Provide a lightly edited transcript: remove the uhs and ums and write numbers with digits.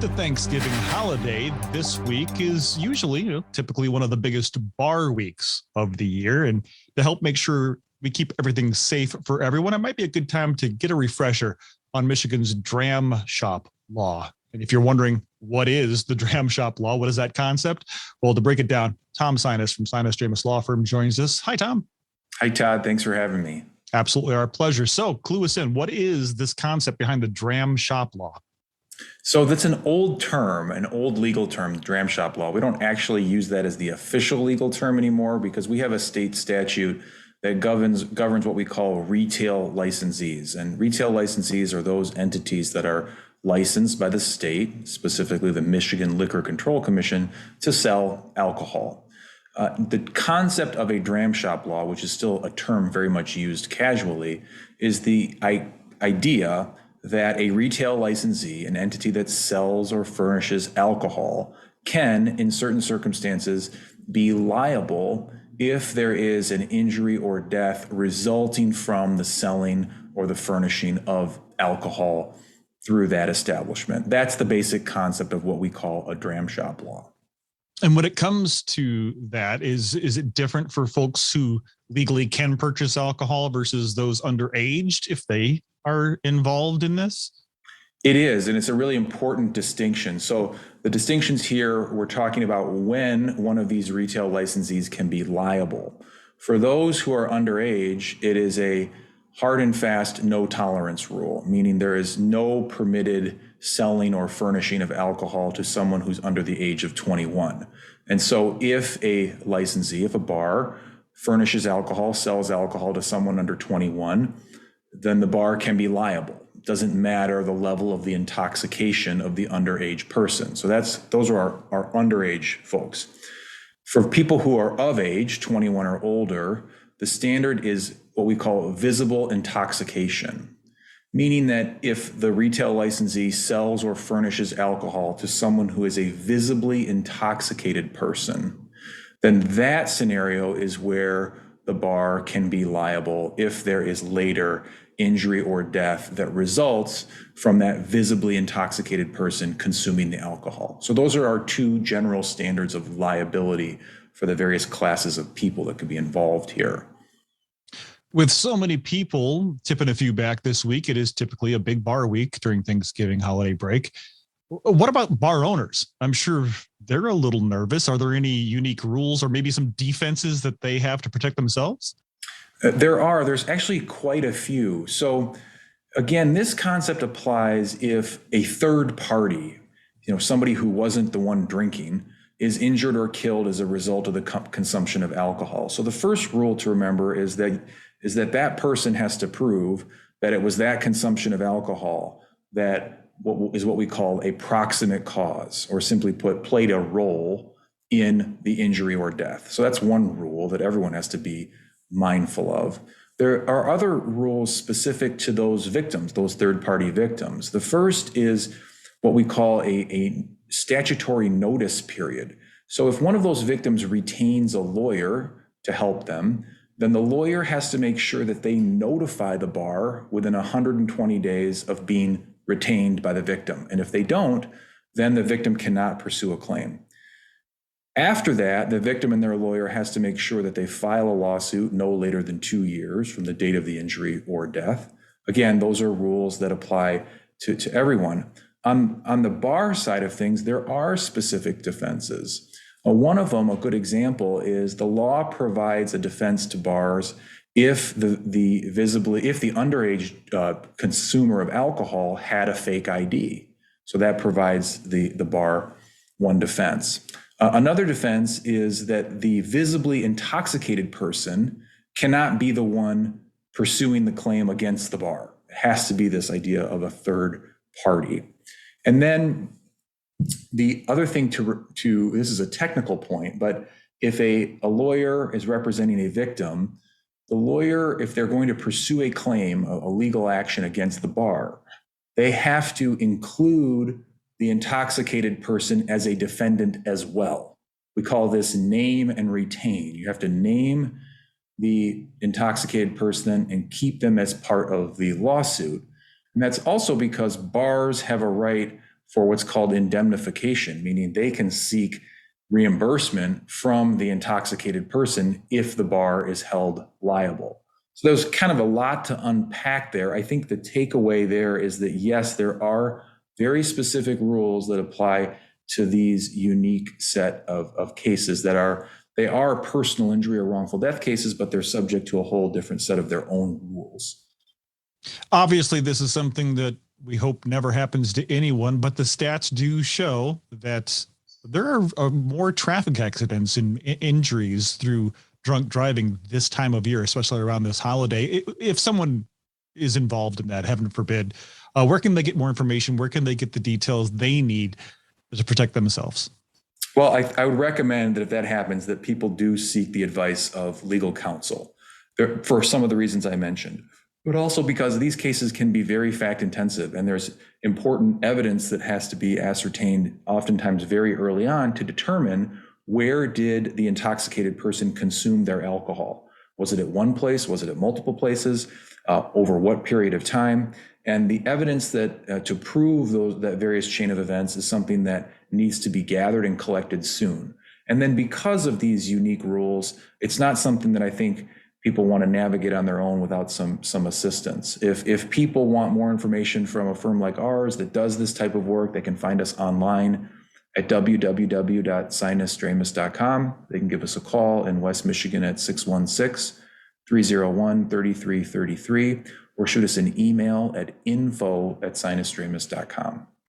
the Thanksgiving holiday, this week is usually, typically one of the biggest bar weeks of the year. And to help make sure we keep everything safe for everyone, it might be a good time to get a refresher on Michigan's Dram Shop Law. And if you're wondering, what is the Dram Shop Law? What is that concept? Well, to break it down, Tom Sinas from Sinas Dramis Law Firm joins us. Hi, Tom. Hi, Todd. Thanks for having me. Absolutely, our pleasure. So clue us in. What is this concept behind the Dram Shop Law? So that's an old term, an old legal term, Dram Shop Law. We don't actually use that as the official legal term anymore because we have a state statute that governs what we call retail licensees. And retail licensees are those entities that are licensed by the state, specifically the Michigan Liquor Control Commission, to sell alcohol. The concept of a dram shop law, which is still a term very much used casually, is the idea that a retail licensee, an entity that sells or furnishes alcohol, can, in certain circumstances, be liable if there is an injury or death resulting from the selling or the furnishing of alcohol through that establishment. That's the basic concept of what we call a dram shop law. And when it comes to that, is it different for folks who legally can purchase alcohol versus those underaged if they are involved in this? It is, and it's a really important distinction. So the distinctions here, we're talking about when one of these retail licensees can be liable. For those who are underage, it is a hard and fast no tolerance rule, meaning there is no permitted selling or furnishing of alcohol to someone who's under the age of 21. And so if a licensee, if a bar furnishes alcohol, sells alcohol to someone under 21, then the bar can be liable. It doesn't matter the level of the intoxication of the underage person. So those are our underage folks. For people who are of age, 21 or older, the standard is what we call visible intoxication, meaning that if the retail licensee sells or furnishes alcohol to someone who is a visibly intoxicated person, then that scenario is where the bar can be liable if there is later injury or death that results from that visibly intoxicated person consuming the alcohol. So those are our two general standards of liability for the various classes of people that could be involved here. With so many people tipping a few back this week, it is typically a big bar week during Thanksgiving holiday break. What about bar owners? I'm sure they're a little nervous. Are there any unique rules or maybe some defenses that they have to protect themselves? There's actually quite a few. So again, this concept applies if a third party, somebody who wasn't the one drinking, is injured or killed as a result of the consumption of alcohol. So the first rule to remember is that person has to prove that it was that consumption of alcohol that what we call a proximate cause, or simply put, played a role in the injury or death. So that's one rule that everyone has to be mindful of. There are other rules specific to those victims, those third-party victims. The first is what we call a statutory notice period. So if one of those victims retains a lawyer to help them, then the lawyer has to make sure that they notify the bar within 120 days of being retained by the victim. And if they don't, then the victim cannot pursue a claim. After that, the victim and their lawyer has to make sure that they file a lawsuit no later than 2 years from the date of the injury or death. Again, those are rules that apply to everyone. On the bar side of things, there are specific defenses. One of them, a good example, is the law provides a defense to bars if the underage consumer of alcohol had a fake ID. So that provides the bar one defense. Another defense is that the visibly intoxicated person cannot be the one pursuing the claim against the bar. It has to be this idea of a third party. And then the other thing this is a technical point, but if a lawyer is representing a victim, the lawyer, if they're going to pursue a claim, a legal action against the bar, they have to include the intoxicated person as a defendant as well. We call this name and retain. You have to name the intoxicated person and keep them as part of the lawsuit. And that's also because bars have a right for what's called indemnification, meaning they can seek reimbursement from the intoxicated person if the bar is held liable. So there's kind of a lot to unpack there. I think the takeaway there is that, yes, there are very specific rules that apply to these unique set of cases that they are personal injury or wrongful death cases, but they're subject to a whole different set of their own rules. Obviously, this is something that we hope never happens to anyone, but the stats do show that there are more traffic accidents and injuries through drunk driving this time of year, especially around this holiday. If someone is involved in that, heaven forbid, where can they get more information? Where can they get the details they need to protect themselves? Well, I would recommend that if that happens, that people do seek the advice of legal counsel for some of the reasons I mentioned, but also because these cases can be very fact intensive, and there's important evidence that has to be ascertained oftentimes very early on to determine where did the intoxicated person consume their alcohol. Was it at one place? Was it at multiple places? Over what period of time? And the evidence that to prove that various chain of events is something that needs to be gathered and collected soon. And then because of these unique rules, it's not something that I think people want to navigate on their own without some assistance. If people want more information from a firm like ours that does this type of work, they can find us online at www.sinasdramis.com. They can give us a call in West Michigan at 616-301-3333, or shoot us an email at info@sinasdramis.com.